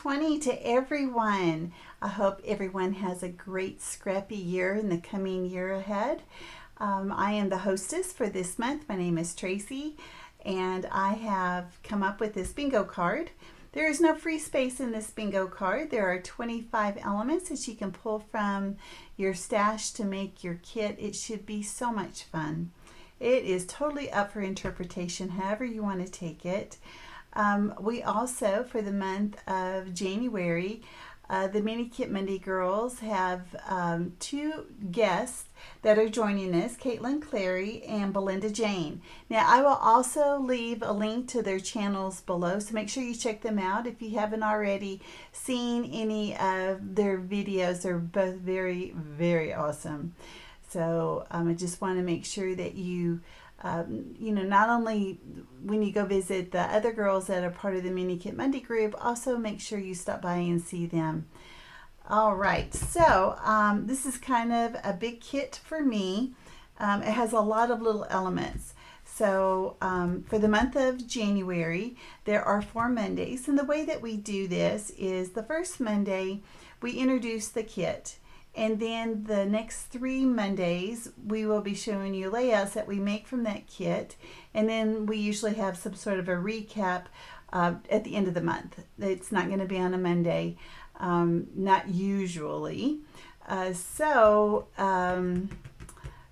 2020 to everyone. I hope everyone has a great scrappy year in the coming year ahead. I am the hostess for this month. My name is Tracy, and I have come up with this bingo card. There is no free space in this bingo card. There are 25 elements that you can pull from your stash to make your kit. It should be so much fun. It is totally up for interpretation, however you want to take it. We also, for the month of January, the Mini Kit Monday girls have two guests that are joining us, Caitlin Clary and Belinda Jane. Now, I will also leave a link to their channels below, so make sure you check them out if you haven't already seen any of their videos. They're both very, very awesome. So I just want to make sure that you not only when you go visit the other girls that are part of the Mini Kit Monday group, also make sure you stop by and see them. All right, so this is kind of a big kit for me. It has a lot of little elements. So for the month of January, there are 4 Mondays, and the way that we do this is the first Monday, we introduce the kit. And then the next 3 Mondays, we will be showing you layouts that we make from that kit. And then we usually have some sort of a recap at the end of the month. It's not going to be on a Monday, not usually. So I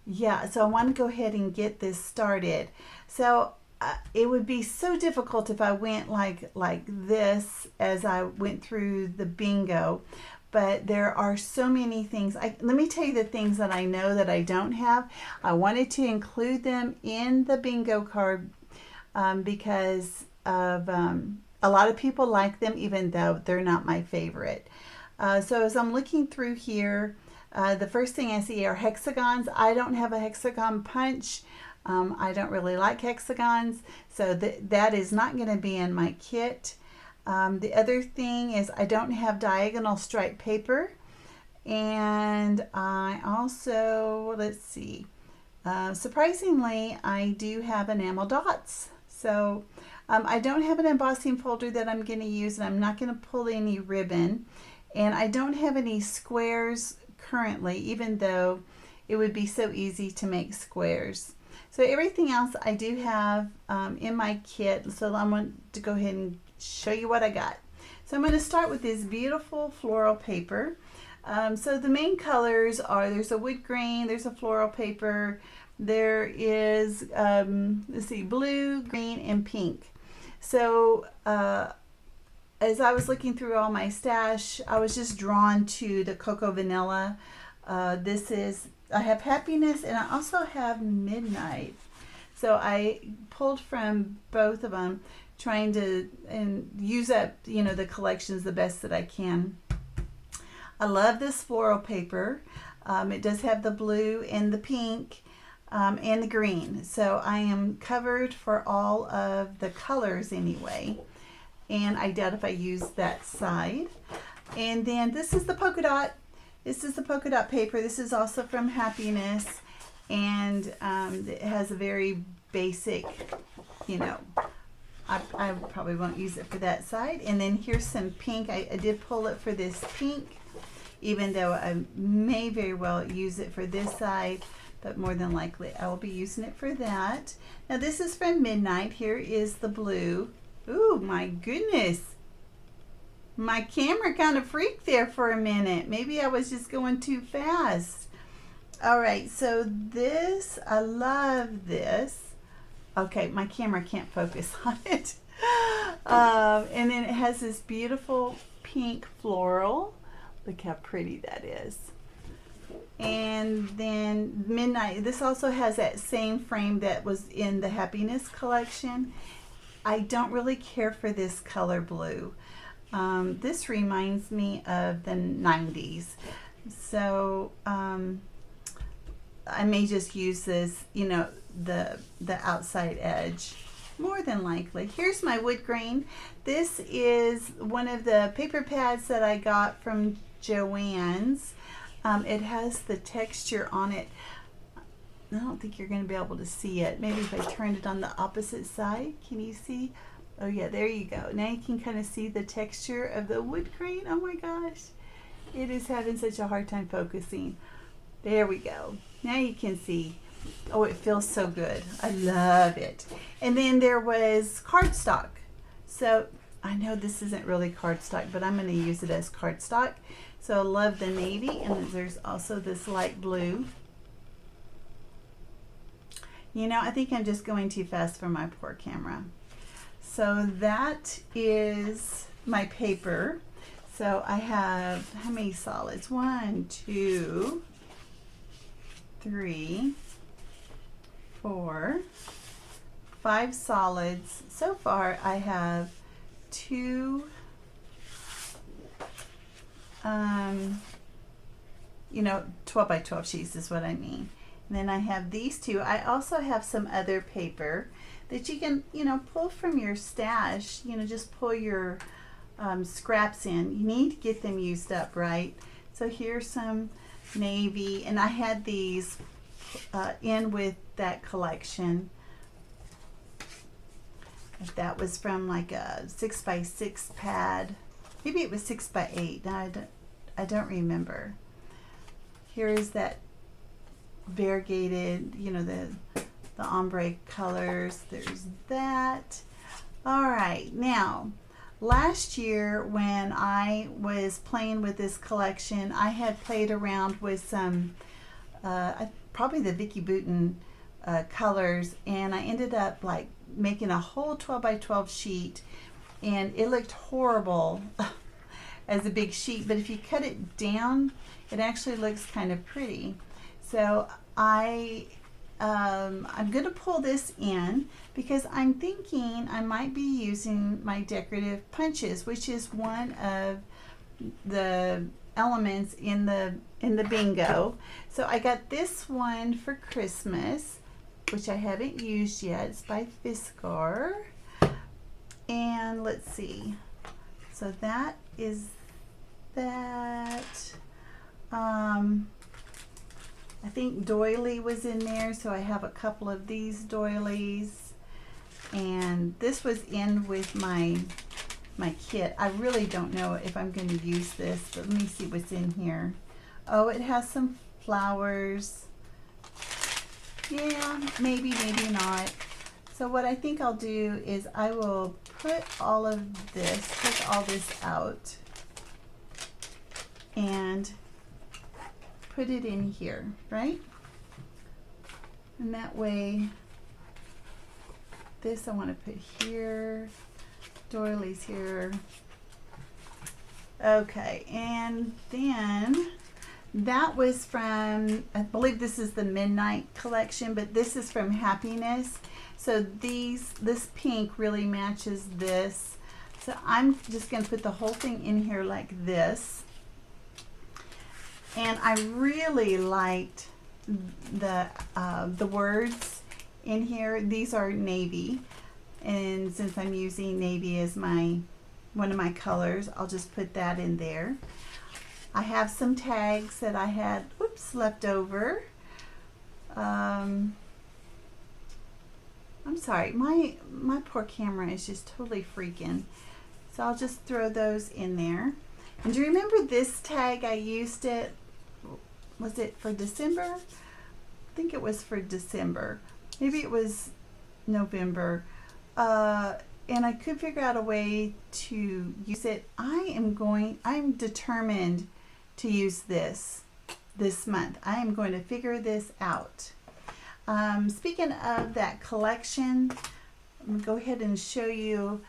want to go ahead and get this started. So it would be so difficult if I went like this as I went through the bingo. But there are so many things. Let me tell you the things that I know that I don't have. I wanted to include them in the bingo card because of a lot of people like them, even though they're not my favorite. So as I'm looking through here, the first thing I see are hexagons. I don't have a hexagon punch. I don't really like hexagons, so that is not going to be in my kit. The other thing is I don't have diagonal stripe paper, and I also, surprisingly, I do have enamel dots. So I don't have an embossing folder that I'm going to use, and I'm not going to pull any ribbon, and I don't have any squares currently, even though it would be so easy to make squares. So everything else I do have in my kit, so I'm going to go ahead and show you what I got. So I'm going to start with this beautiful floral paper. So the main colors are, there's a wood grain, there's a floral paper, there is, blue, green, and pink. So as I was looking through all my stash, I was just drawn to the Cocoa Vanilla. I have Happiness, and I also have Midnight. So I pulled from both of them, trying to use up the collections the best that I can. I love this floral paper. It does have the blue and the pink and the green, so I am covered for all of the colors anyway, and I doubt if I use that side. And then this is the polka dot. This is the polka dot paper. This is also from Happiness, and it has a very basic, I probably won't use it for that side. And then here's some pink. I did pull it for this pink, even though I may very well use it for this side, but more than likely I will be using it for that. Now this is from Midnight. Here is the blue. Ooh, my goodness. My camera kind of freaked there for a minute. Maybe I was just going too fast. All right, so this, I love this. Okay, my camera can't focus on it. And then it has this beautiful pink floral. Look how pretty that is. And then Midnight, this also has that same frame that was in the Happiness collection. I don't really care for this color blue. This reminds me of the 90s. So I may just use this, the outside edge, more than likely. Here's my wood grain. This is one of the paper pads that I got from Joann's. It has the texture on it. I don't think you're going to be able to see it. Maybe if I turned it on the opposite side. Can you see? Oh yeah, there you go. Now you can kind of see the texture of the wood grain. Oh my gosh. It is having such a hard time focusing. There we go. Now you can see. Oh, it feels so good. I love it. And then there was cardstock. So I know this isn't really cardstock, but I'm going to use it as cardstock. So I love the navy, and there's also this light blue. You know, I think I'm just going too fast for my poor camera. So that is my paper. So I have, how many solids? 1, 2, 3, 4, 5 solids. So far I have 2, you know, 12 by 12 sheets is what I mean. And then I have these 2. I also have some other paper that you can, you know, pull from your stash. You know, just pull your scraps in. You need to get them used up, right? So here's some navy, and I had these in with that collection. If that was from like a 6 by 6 pad, maybe it was 6 by 8. Now I don't remember. Here is that variegated, you know, the ombre colors. There's that. All right, now last year when I was playing with this collection, I had played around with some probably the Vicki Boutin colors, and I ended up like making a whole 12 by 12 sheet, and it looked horrible as a big sheet, but if you cut it down, it actually looks kind of pretty. So I'm going to pull this in because I'm thinking I might be using my decorative punches, which is one of the elements in the bingo. So I got this one for Christmas, which I haven't used yet. It's by Fiskar. And let's see. So that is that. I think doily was in there, so I have a couple of these doilies. And this was in with my kit. I really don't know if I'm going to use this, but let me see what's in here. Oh, it has some flowers. Yeah, maybe not. So what I think I'll do is I will put all of this, take all this out, and put it in here, right? And that way, this I want to put here, doilies here. Okay, and then that was from, I believe this is the Midnight collection, but this is from Happiness. So this pink really matches this. So I'm just going to put the whole thing in here like this. And I really liked the words in here. These are navy, and since I'm using navy as one of my colors, I'll just put that in there. I have some tags that I had left over. I'm sorry, my poor camera is just totally freaking. So I'll just throw those in there. And do you remember this tag? I used it, was it for December? I think it was for December. Maybe it was November. And I could figure out a way to use it. I'm determined to use this month. I am going to figure this out. Speaking of that collection, I'm going to go ahead and show you.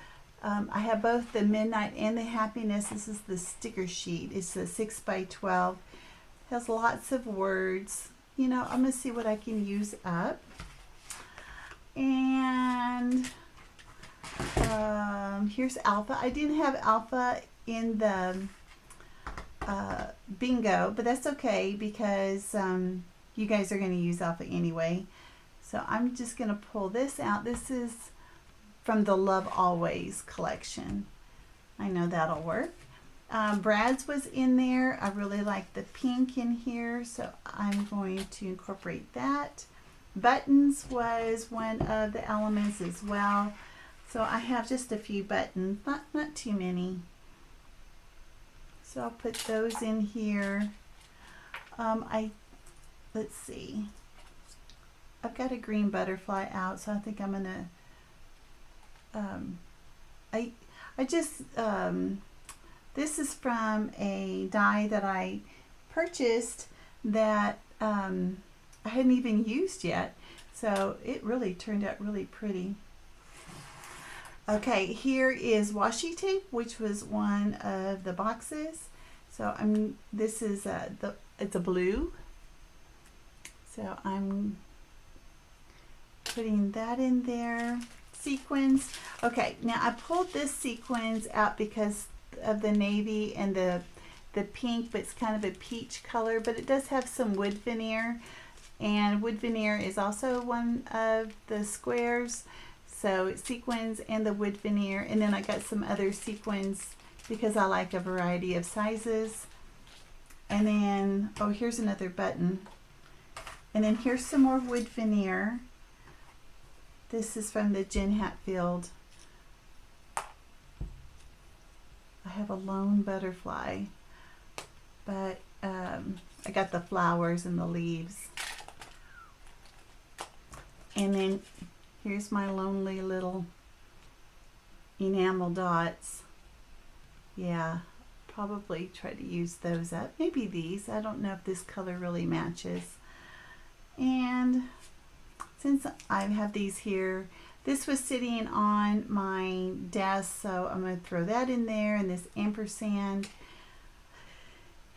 I have both the Midnight and the Happiness. This is the sticker sheet. It's a 6 by 12. It has lots of words. You know, I'm going to see what I can use up. And here's Alpha. I didn't have Alpha in the bingo, but that's okay because you guys are going to use Alpha anyway. So I'm just going to pull this out. This is from the Love Always collection. I know that'll work. Brad's was in there. I really like the pink in here, so I'm going to incorporate that. Buttons was one of the elements as well. So I have just a few buttons, not too many. So I'll put those in here. Let's see. I've got a green butterfly out, so I think I'm gonna. This is from a die that I purchased that I hadn't even used yet, so it really turned out really pretty. Okay, here is washi tape, which was one of the boxes. So this is it's a blue. So I'm putting that in there. Sequins. Okay, now I pulled this sequins out because of the navy and the pink, but it's kind of a peach color, but it does have some wood veneer, and wood veneer is also one of the squares. So it's sequins and the wood veneer, and then I got some other sequins because I like a variety of sizes. And then, oh, here's another button. And then here's some more wood veneer. This is from the Jen Hatfield. I have a lone butterfly, but I got the flowers and the leaves. And then here's my lonely little enamel dots. Yeah, probably try to use those up. Maybe these. I don't know if this color really matches. And since I have these here, this was sitting on my desk, so I'm going to throw that in there, and this ampersand.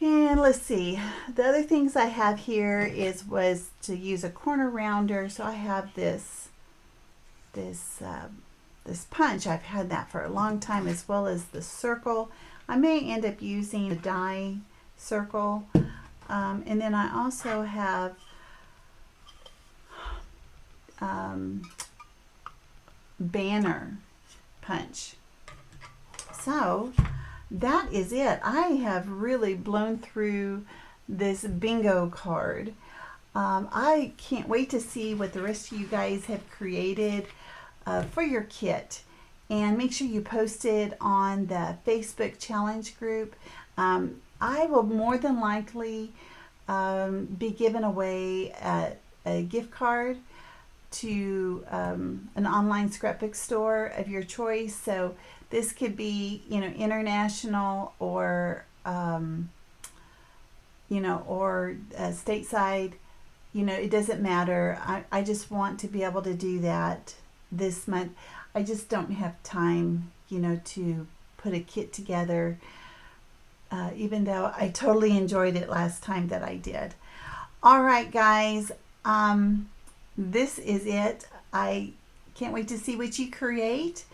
And let's see, the other things I have here was to use a corner rounder. So I have this punch. I've had that for a long time, as well as the circle. I may end up using a die circle, and then I also have banner punch. So that is it. I have really blown through this bingo card. I can't wait to see what the rest of you guys have created for your kit, and make sure you post it on the Facebook challenge group. I will more than likely be giving away a gift card to an online scrapbook store of your choice. So this could be, international or or stateside. It doesn't matter. I just want to be able to do that this month. I just don't have time, to put a kit together, even though I totally enjoyed it last time that I did. All right, guys. This is it. I can't wait to see what you create,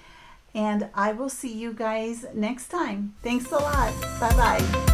and I will see you guys next time. Thanks a lot. Bye-bye.